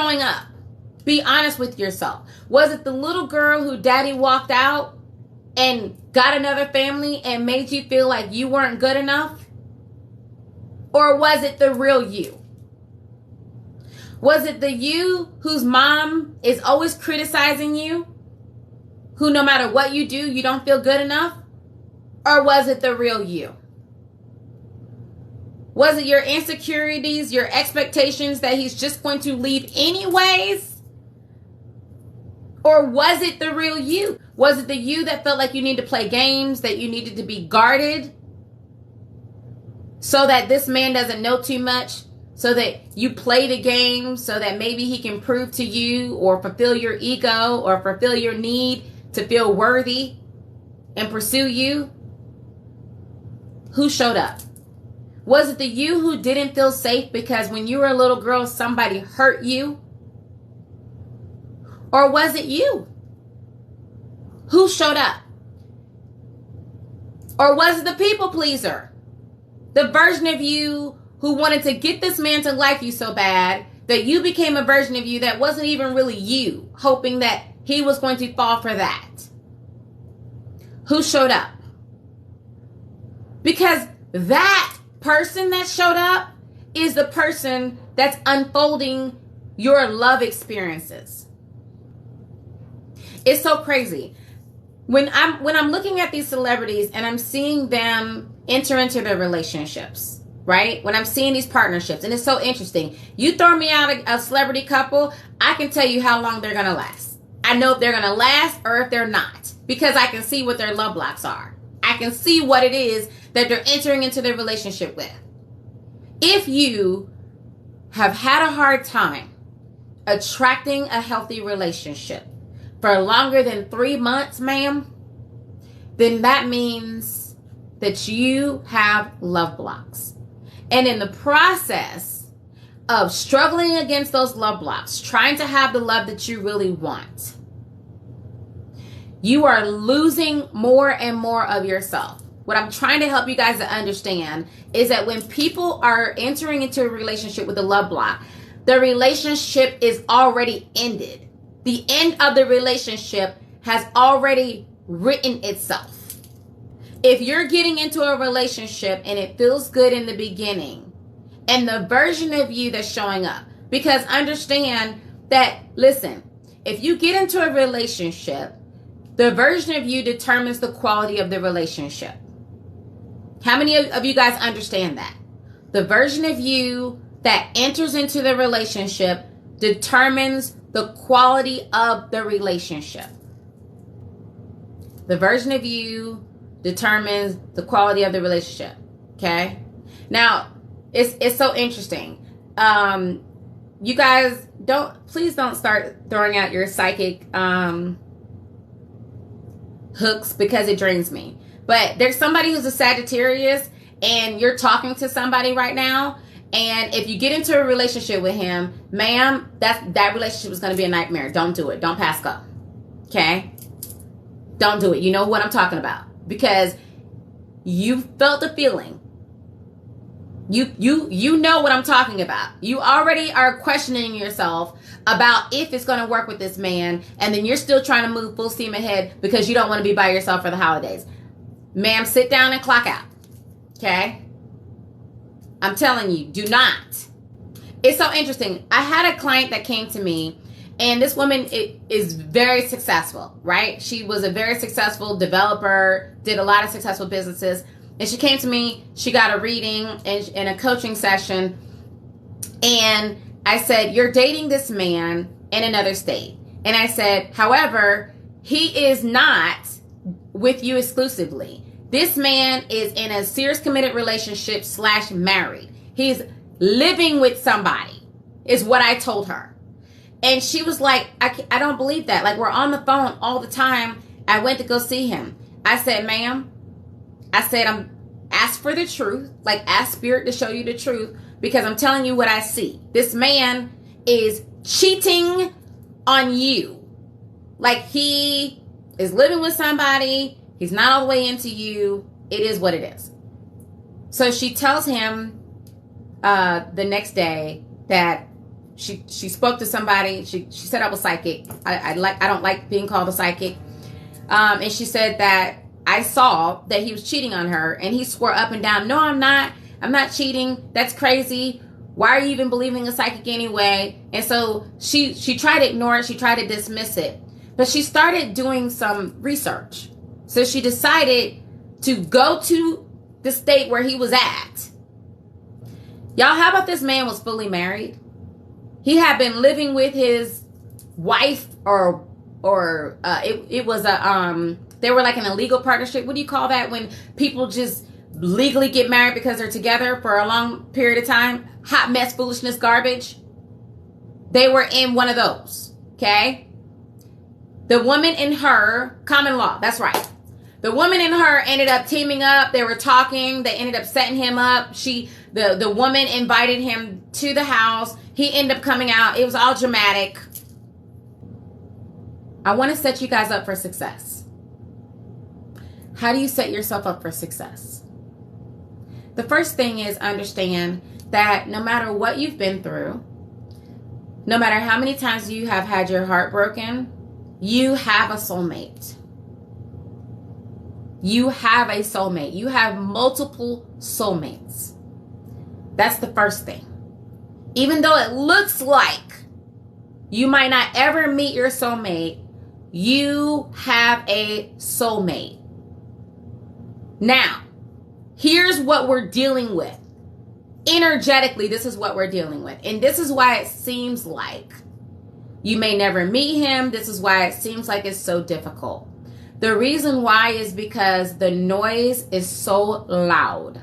showing up? Be honest with yourself. Was it the little girl who daddy walked out and got another family and made you feel like you weren't good enough? Or was it the real you? Was it the you whose mom is always criticizing you? Who no matter what you do, you don't feel good enough? Or was it the real you? Was it your insecurities, your expectations that he's just going to leave anyways? Or was it the real you? Was it the you that felt like you needed to play games, that you needed to be guarded so that this man doesn't know too much, so that you play the game, so that maybe he can prove to you or fulfill your ego or fulfill your need to feel worthy and pursue you? Who showed up? Was it the you who didn't feel safe because when you were a little girl, somebody hurt you? Or was it you? Who showed up? Or was it the people pleaser? The version of you who wanted to get this man to like you so bad that you became a version of you that wasn't even really you, hoping that he was going to fall for that. Who showed up? Because that person that showed up is the person that's unfolding your love experiences. It's so crazy. When I'm looking at these celebrities and I'm seeing them enter into their relationships, right? When I'm seeing these partnerships, and it's so interesting. You throw me out a celebrity couple, I can tell you how long they're going to last. I know if they're going to last or if they're not, because I can see what their love blocks are. I can see what it is that they're entering into their relationship with. If you have had a hard time attracting a healthy relationship for longer than 3 months, ma'am, then that means that you have love blocks. And in the process of struggling against those love blocks, trying to have the love that you really want, you are losing more and more of yourself. What I'm trying to help you guys to understand is that when people are entering into a relationship with a love block, the relationship is already ended. The end of the relationship has already written itself. If you're getting into a relationship and it feels good in the beginning, and the version of you that's showing up, because understand that, listen, if you get into a relationship, the version of you determines the quality of the relationship. How many of you guys understand that? The version of you that enters into the relationship determines the quality of the relationship. The version of you determines the quality of the relationship. Okay? Now, it's so interesting. You guys please don't start throwing out your psychic hooks, because it drains me. But there's somebody who's a Sagittarius and you're talking to somebody right now, and if you get into a relationship with him, ma'am, that relationship is going to be a nightmare. Don't do it. Don't pass go. Okay? Don't do it. You know what I'm talking about, because you felt the feeling. You know what I'm talking about. You already are questioning yourself about if it's going to work with this man, and then you're still trying to move full steam ahead because you don't want to be by yourself for the holidays. Ma'am, sit down and clock out. Okay? I'm telling you, do not. It's so interesting. I had a client that came to me, and this woman is very successful, right? She was a very successful developer, did a lot of successful businesses. And she came to me, she got a reading and a coaching session. And I said, you're dating this man in another state. And I said, however, he is not with you exclusively. This man is in a serious committed relationship / married. He's living with somebody, is what I told her. And she was like, I don't believe that. Like, we're on the phone all the time. I went to go see him. I said, ma'am, ask for the truth. Like, ask spirit to show you the truth, because I'm telling you what I see. This man is cheating on you. Like, he is living with somebody. He's not all the way into you. It is what it is. So she tells him the next day that she spoke to somebody. She said I was psychic. I don't like being called a psychic. And she said that I saw that he was cheating on her, and he swore up and down, no, I'm not cheating. That's crazy. Why are you even believing a psychic anyway? And so she tried to ignore it. She tried to dismiss it. But she started doing some research. So she decided to go to the state where he was at. Y'all, how about this man was fully married? He had been living with his wife, or it was they were like an illegal partnership. What do you call that when people just legally get married because they're together for a long period of time? Hot mess, foolishness, garbage. They were in one of those, okay? The woman and her, common law, that's right. The woman and her ended up teaming up. They were talking. They ended up setting him up. The woman invited him to the house. He ended up coming out. It was all dramatic. I want to set you guys up for success. How do you set yourself up for success? The first thing is understand that no matter what you've been through, no matter how many times you have had your heart broken, you have a soulmate. You have a soulmate. You have multiple soulmates. That's the first thing. Even though it looks like you might not ever meet your soulmate, you have a soulmate. Now, here's what we're dealing with. Energetically, this is what we're dealing with. And this is why it seems like you may never meet him. This is why it seems like it's so difficult. The reason why is because the noise is so loud.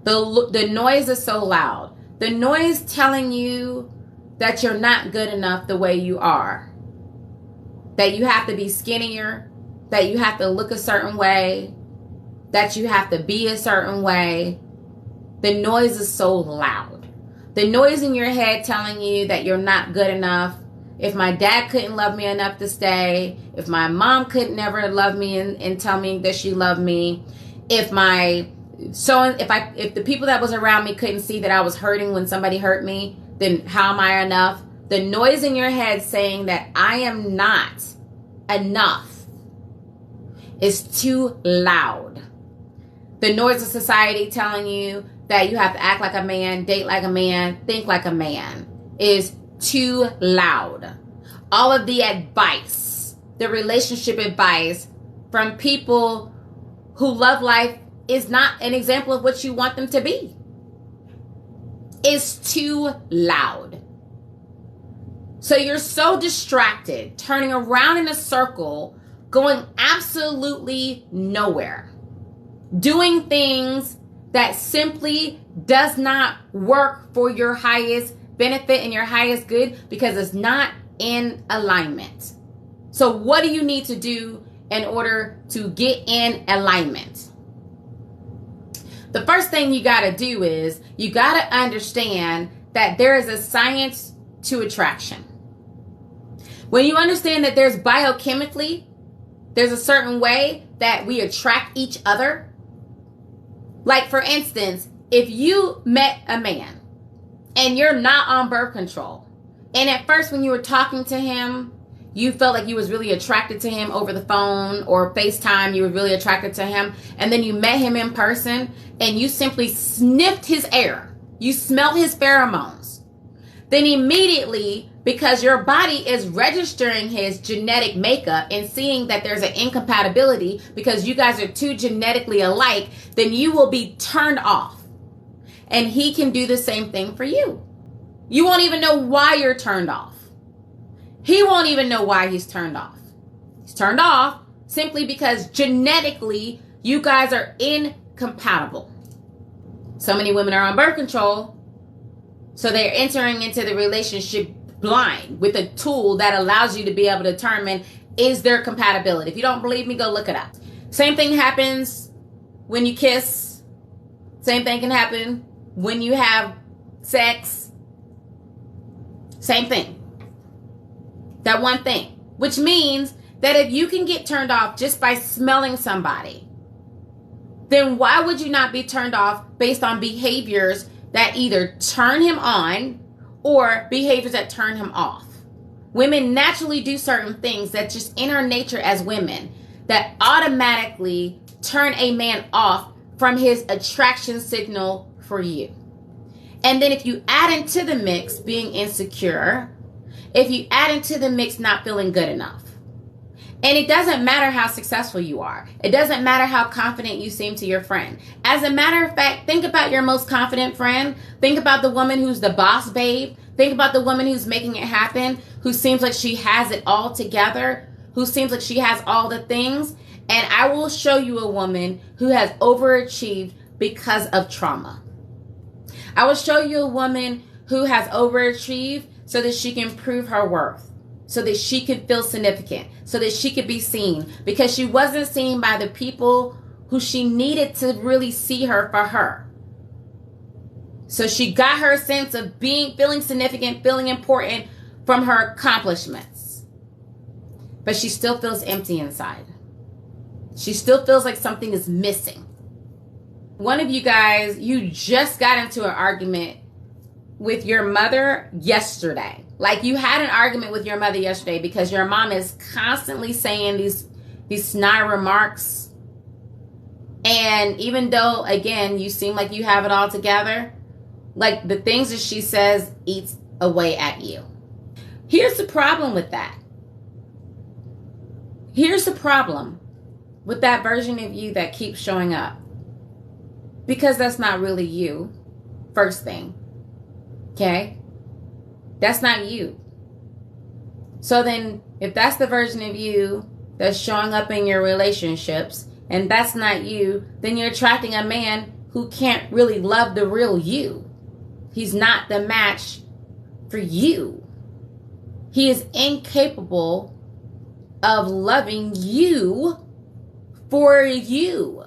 The noise is so loud. The noise telling you that you're not good enough the way you are. That you have to be skinnier. That you have to look a certain way. That you have to be a certain way. The noise is so loud. The noise in your head telling you that you're not good enough. If my dad couldn't love me enough to stay, if my mom could never love me and tell me that she loved me, if the people that was around me couldn't see that I was hurting when somebody hurt me, then how am I enough? The noise in your head saying that I am not enough is too loud. The noise of society telling you that you have to act like a man, date like a man, think like a man is too loud. All of the advice, the relationship advice from people who love life is not an example of what you want them to be. It's too loud. So you're so distracted, turning around in a circle, going absolutely nowhere, doing things that simply does not work for your highest benefit and your highest good because it's not in alignment. So what do you need to do in order to get in alignment? The first thing you got to do is you got to understand that there is a science to attraction. When you understand that there's biochemically, there's a certain way that we attract each other. Like for instance, if you met a man and you're not on birth control, and at first when you were talking to him, you felt like you was really attracted to him over the phone or FaceTime, you were really attracted to him, and then you met him in person and you simply sniffed his air, you smelled his pheromones, then immediately, because your body is registering his genetic makeup and seeing that there's an incompatibility because you guys are too genetically alike, then you will be turned off. And he can do the same thing for you. You won't even know why you're turned off. He won't even know why he's turned off. He's turned off simply because genetically you guys are incompatible. So many women are on birth control, so they're entering into the relationship blind with a tool that allows you to be able to determine is there compatibility. If you don't believe me, go look it up. Same thing happens when you kiss. Same thing can happen when you have sex. Same thing. That one thing. Which means that if you can get turned off just by smelling somebody, then why would you not be turned off based on behaviors that either turn him on or behaviors that turn him off. Women naturally do certain things that just in our nature as women that automatically turn a man off from his attraction signal for you. And then if you add into the mix being insecure, if you add into the mix not feeling good enough, and it doesn't matter how successful you are. It doesn't matter how confident you seem to your friend. As a matter of fact, think about your most confident friend. Think about the woman who's the boss babe. Think about the woman who's making it happen, who seems like she has it all together, who seems like she has all the things. And I will show you a woman who has overachieved because of trauma. I will show you a woman who has overachieved so that she can prove her worth, so that she could feel significant, so that she could be seen, because she wasn't seen by the people who she needed to really see her for her. So she got her sense of feeling significant, feeling important from her accomplishments. But she still feels empty inside. She still feels like something is missing. One of you guys, you just got into an argument with your mother yesterday. Like you had an argument with your mother yesterday because your mom is constantly saying these snide remarks. And even though, again, you seem like you have it all together, like the things that she says eats away at you. Here's the problem with that. Here's the problem with that version of you that keeps showing up. Because that's not really you, first thing. Okay? That's not you. So then, if that's the version of you that's showing up in your relationships, and that's not you, then you're attracting a man who can't really love the real you. He's not the match for you. He is incapable of loving you for you.